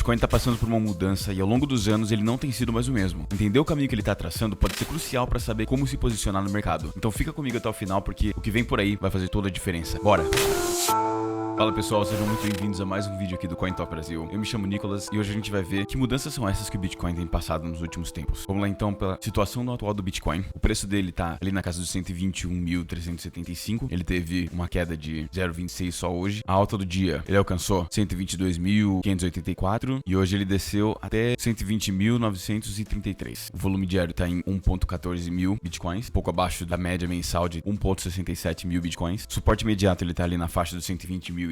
Bitcoin tá passando por uma mudança e ao longo dos anos ele não tem sido mais o mesmo. Entender o caminho que ele tá traçando pode ser crucial para saber como se posicionar no mercado. Então fica comigo até o final porque o que vem por aí vai fazer toda a diferença. Bora! Fala pessoal, sejam muito bem-vindos a mais um vídeo aqui do CoinTop Brasil. Eu me chamo Nicolas e hoje a gente vai ver que mudanças são essas que o Bitcoin tem passado nos últimos tempos. Vamos lá então pela situação no atual do Bitcoin. O preço dele tá ali na casa dos 121.375. Ele teve uma queda de 0,26 só hoje. A alta do dia ele alcançou 122.584 e hoje ele desceu até 120.933. O volume diário tá em 1.14 mil Bitcoins, pouco abaixo da média mensal de 1.67 mil Bitcoins. Suporte imediato ele tá ali na faixa dos 120.019,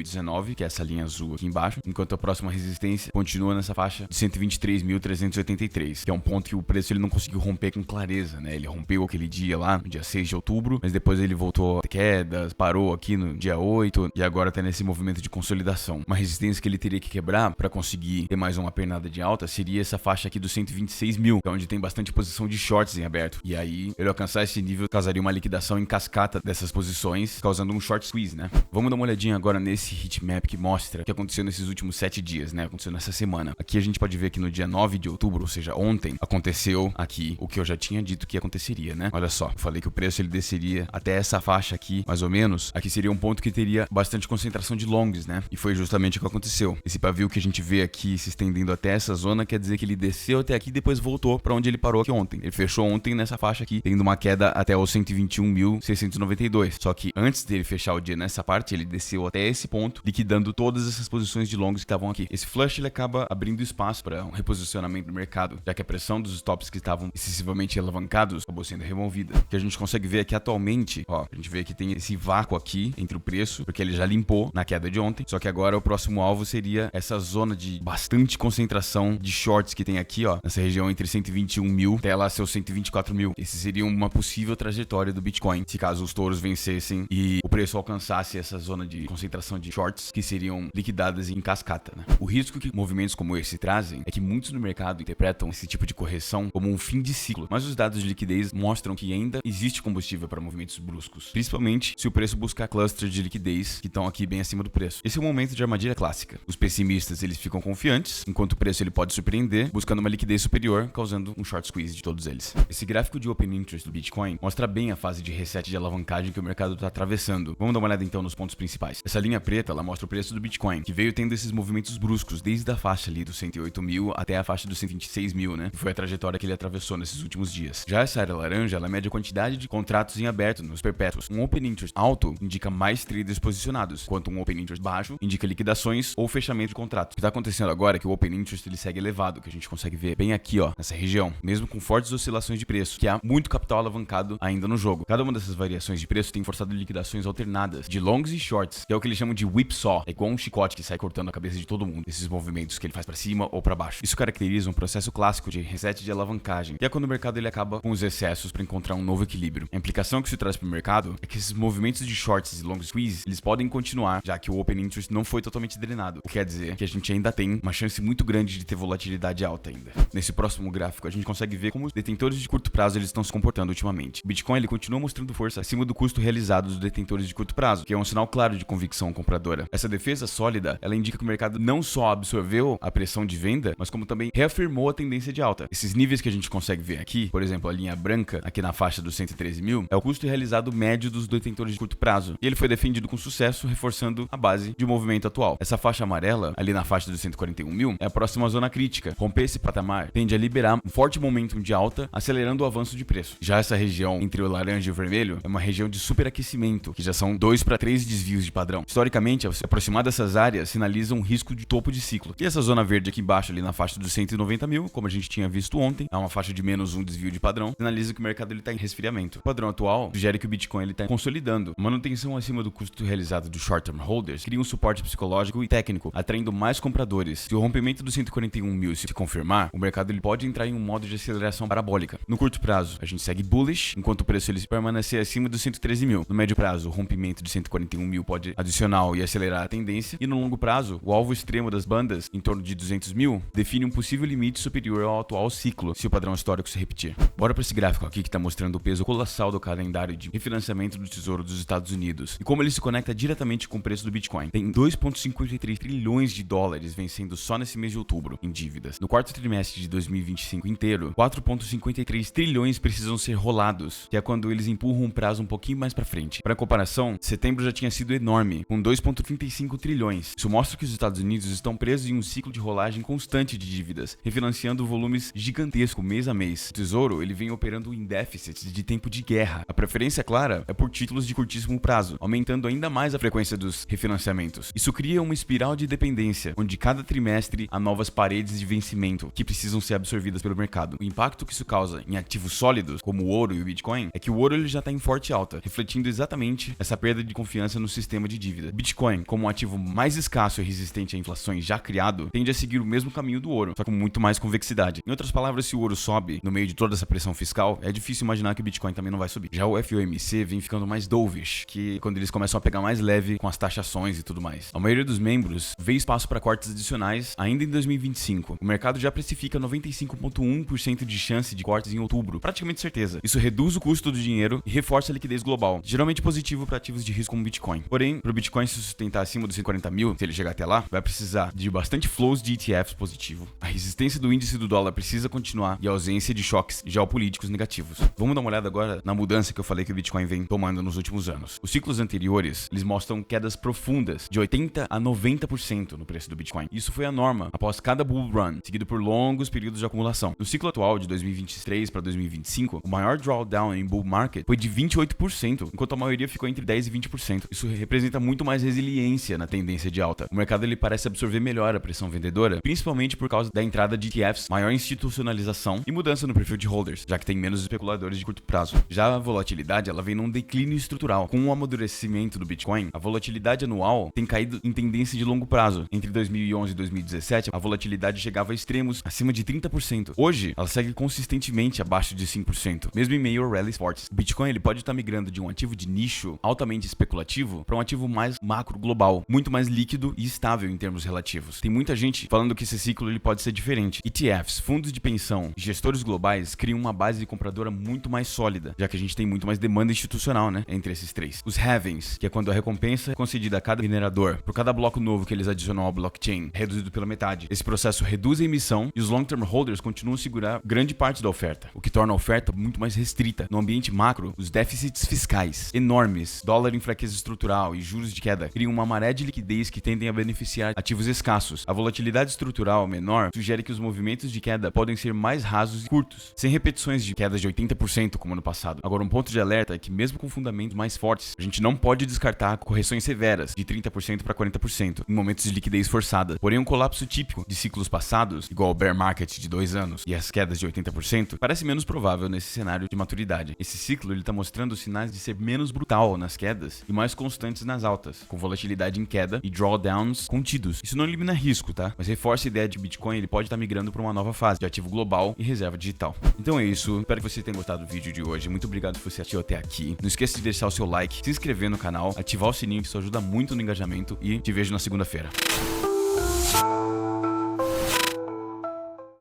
que é essa linha azul aqui embaixo, enquanto a próxima resistência continua nessa faixa de 123.383, que é um ponto que o preço ele não conseguiu romper com clareza, né? Ele rompeu aquele dia lá, no dia 6 de outubro, mas depois ele voltou a ter quedas, parou aqui no dia 8 e agora tá nesse movimento de consolidação. Uma resistência que ele teria que quebrar para conseguir ter mais uma pernada de alta seria essa faixa aqui dos 126 mil, que é onde tem bastante posição de shorts em aberto. E aí, ele alcançar esse nível causaria uma liquidação em cascata dessas posições, causando um short squeeze, né? Vamos dar uma olhadinha agora nesse heatmap que mostra o que aconteceu nesses últimos 7 dias, né? Aconteceu nessa semana. Aqui a gente pode ver que no dia 9 de outubro, ou seja, ontem, aconteceu aqui o que eu já tinha dito que aconteceria, né? Olha só, eu falei que o preço ele desceria até essa faixa aqui, mais ou menos. Aqui seria um ponto que teria bastante concentração de longs, né? E foi justamente o que aconteceu. Esse pavio que a gente vê aqui se estendendo até essa zona quer dizer que ele desceu até aqui e depois voltou para onde ele parou aqui ontem. Ele fechou ontem nessa faixa aqui, tendo uma queda até os 121.692. Só que antes dele fechar o dia nessa parte, ele desceu até esse ponto, liquidando todas essas posições de longs que estavam aqui. Esse flush ele acaba abrindo espaço para um reposicionamento do mercado, já que a pressão dos stops que estavam excessivamente alavancados acabou sendo removida. O que a gente consegue ver é que atualmente, ó, a gente vê que tem esse vácuo aqui entre o preço, porque ele já limpou na queda de ontem, só que agora o próximo alvo seria essa zona de bastante concentração de shorts que tem aqui, ó, nessa região entre 121 mil até lá seus 124 mil. Esse seria uma possível trajetória do Bitcoin, se caso os touros vencessem e o preço alcançasse essa zona de concentração de shorts que seriam liquidadas em cascata, né? O risco que movimentos como esse trazem é que muitos no mercado interpretam esse tipo de correção como um fim de ciclo, mas os dados de liquidez mostram que ainda existe combustível para movimentos bruscos, principalmente se o preço buscar clusters de liquidez que estão aqui bem acima do preço. Esse é um momento de armadilha clássica. Os pessimistas eles ficam confiantes, enquanto o preço ele pode surpreender, buscando uma liquidez superior, causando um short squeeze de todos eles. Esse gráfico de Open Interest do Bitcoin mostra bem a fase de reset de alavancagem que o mercado está atravessando. Vamos dar uma olhada então nos pontos principais. Essa linha preta ela mostra o preço do Bitcoin, que veio tendo esses movimentos bruscos desde a faixa ali dos 108 mil até a faixa dos 126 mil, né? Que foi a trajetória que ele atravessou nesses últimos dias. Já essa área laranja, ela mede a quantidade de contratos em aberto nos perpétuos. Um Open Interest alto indica mais traders posicionados, enquanto um Open Interest baixo indica liquidações ou fechamento de contratos. O que está acontecendo agora é que o Open Interest ele segue elevado, que a gente consegue ver bem aqui, ó, nessa região, mesmo com fortes oscilações de preço, que há muito capital alavancado ainda no jogo. Cada uma dessas variações de preço tem forçado liquidações alternadas de longs e shorts, que é o que eles chamam de whipsaw, é igual um chicote que sai cortando a cabeça de todo mundo, esses movimentos que ele faz para cima ou para baixo. Isso caracteriza um processo clássico de reset de alavancagem, que é quando o mercado ele acaba com os excessos para encontrar um novo equilíbrio. A implicação que isso traz para o mercado é que esses movimentos de shorts e long squeeze, eles podem continuar, já que o Open Interest não foi totalmente drenado, o que quer dizer que a gente ainda tem uma chance muito grande de ter volatilidade alta ainda. Nesse próximo gráfico, a gente consegue ver como os detentores de curto prazo eles estão se comportando ultimamente. O Bitcoin ele continua mostrando força acima do custo realizado dos detentores de curto prazo, que é um sinal claro de convicção compradora. Essa defesa sólida, ela indica que o mercado não só absorveu a pressão de venda, mas como também reafirmou a tendência de alta. Esses níveis que a gente consegue ver aqui, por exemplo, a linha branca aqui na faixa dos 113 mil, é o custo realizado médio dos detentores de curto prazo. E ele foi defendido com sucesso, reforçando a base de um movimento atual. Essa faixa amarela, ali na faixa dos 141 mil, é a próxima zona crítica. Romper esse patamar tende a liberar um forte momentum de alta, acelerando o avanço de preço. Já essa região entre o laranja e o vermelho é uma região de superaquecimento, que já são 2 para 3 desvios de padrão. Historicamente, se aproximar dessas áreas sinaliza um risco de topo de ciclo. E essa zona verde aqui embaixo, ali na faixa dos 190 mil, como a gente tinha visto ontem, é uma faixa de menos um desvio de padrão, sinaliza que o mercado está em resfriamento. O padrão atual sugere que o Bitcoin está consolidando. A manutenção acima do custo realizado dos short-term holders cria um suporte psicológico e técnico, atraindo mais compradores. Se o rompimento dos 141 mil se confirmar, o mercado ele pode entrar em um modo de aceleração parabólica. No curto prazo, a gente segue bullish, enquanto o preço ele permanecer acima dos 113 mil. No médio prazo, o rompimento de 141 mil pode pode adicional e acelerar a tendência, e no longo prazo, o alvo extremo das bandas, em torno de 200 mil, define um possível limite superior ao atual ciclo, se o padrão histórico se repetir. Bora para esse gráfico aqui que está mostrando o peso colossal do calendário de refinanciamento do Tesouro dos Estados Unidos e como ele se conecta diretamente com o preço do Bitcoin. Tem 2,53 trilhões de dólares vencendo só nesse mês de outubro em dívidas. No quarto trimestre de 2025 inteiro, 4,53 trilhões precisam ser rolados, que é quando eles empurram um prazo um pouquinho mais para frente. Para comparação, setembro já tinha sido enorme, com 2,35 trilhões. Isso mostra que os Estados Unidos estão presos em um ciclo de rolagem constante de dívidas, refinanciando volumes gigantescos mês a mês. O Tesouro, ele vem operando em déficits de tempo de guerra. A preferência, clara, é por títulos de curtíssimo prazo, aumentando ainda mais a frequência dos refinanciamentos. Isso cria uma espiral de dependência, onde cada trimestre há novas paredes de vencimento que precisam ser absorvidas pelo mercado. O impacto que isso causa em ativos sólidos, como o ouro e o Bitcoin, é que o ouro ele já está em forte alta, refletindo exatamente essa perda de confiança no sistema de dívida. Bitcoin, como um ativo mais escasso e resistente a inflações já criado, tende a seguir o mesmo caminho do ouro, só com muito mais convexidade. Em outras palavras, se o ouro sobe no meio de toda essa pressão fiscal, é difícil imaginar que o Bitcoin também não vai subir. Já o FOMC vem ficando mais dovish, que quando eles começam a pegar mais leve com as taxações e tudo mais. A maioria dos membros vê espaço para cortes adicionais ainda em 2025. O mercado já precifica 95,1% de chance de cortes em outubro, praticamente certeza. Isso reduz o custo do dinheiro e reforça a liquidez global, geralmente positivo para ativos de risco como Bitcoin. Porém, para o Bitcoin se sustentar acima dos 140 mil, se ele chegar até lá, vai precisar de bastante flows de ETFs positivo. A resistência do índice do dólar precisa continuar e a ausência de choques geopolíticos negativos. Vamos dar uma olhada agora na mudança que eu falei que o Bitcoin vem tomando nos últimos anos. Os ciclos anteriores, eles mostram quedas profundas de 80 a 90% no preço do Bitcoin. Isso foi a norma após cada bull run, seguido por longos períodos de acumulação. No ciclo atual de 2023 para 2025, o maior drawdown em bull market foi de 28%, enquanto a maioria ficou entre 10 e 20%. Isso representa muito mais resiliência na tendência de alta. O mercado ele parece absorver melhor a pressão vendedora, principalmente por causa da entrada de ETFs, maior institucionalização e mudança no perfil de holders, já que tem menos especuladores de curto prazo. Já a volatilidade, ela vem num declínio estrutural. Com o amadurecimento do Bitcoin, a volatilidade anual tem caído em tendência de longo prazo. Entre 2011 e 2017, a volatilidade chegava a extremos acima de 30%. Hoje, ela segue consistentemente abaixo de 5%, mesmo em meio a rallies fortes. O Bitcoin ele pode estar migrando de um ativo de nicho altamente especulativo para um ativo mais macro global, muito mais líquido e estável em termos relativos. Tem muita gente falando que esse ciclo ele pode ser diferente. ETFs, fundos de pensão e gestores globais criam uma base compradora muito mais sólida, já que a gente tem muito mais demanda institucional, né, entre esses três. Os halvings, que é quando a recompensa é concedida a cada minerador por cada bloco novo que eles adicionam ao blockchain, é reduzido pela metade. Esse processo reduz a emissão e os long-term holders continuam a segurar grande parte da oferta, o que torna a oferta muito mais restrita. No ambiente macro, os déficits fiscais enormes, dólar em fraqueza estrutural e juros de queda criam uma maré de liquidez que tendem a beneficiar ativos escassos. A volatilidade estrutural menor sugere que os movimentos de queda podem ser mais rasos e curtos, sem repetições de quedas de 80% como no passado. Agora, um ponto de alerta é que mesmo com fundamentos mais fortes, a gente não pode descartar correções severas de 30% para 40% em momentos de liquidez forçada. Porém, um colapso típico de ciclos passados, igual o bear market de 2 anos e as quedas de 80%, parece menos provável nesse cenário de maturidade. Esse ciclo ele está mostrando sinais de ser menos brutal nas quedas e mais constantes nas altas, com volatilidade em queda e drawdowns contidos. Isso não elimina risco, tá? Mas reforça a ideia de Bitcoin ele pode estar migrando para uma nova fase de ativo global e reserva digital. Então é isso, espero que você tenha gostado do vídeo de hoje. Muito obrigado por você assistir até aqui. Não esqueça de deixar o seu like, se inscrever no canal, ativar o sininho que isso ajuda muito no engajamento e te vejo na segunda-feira.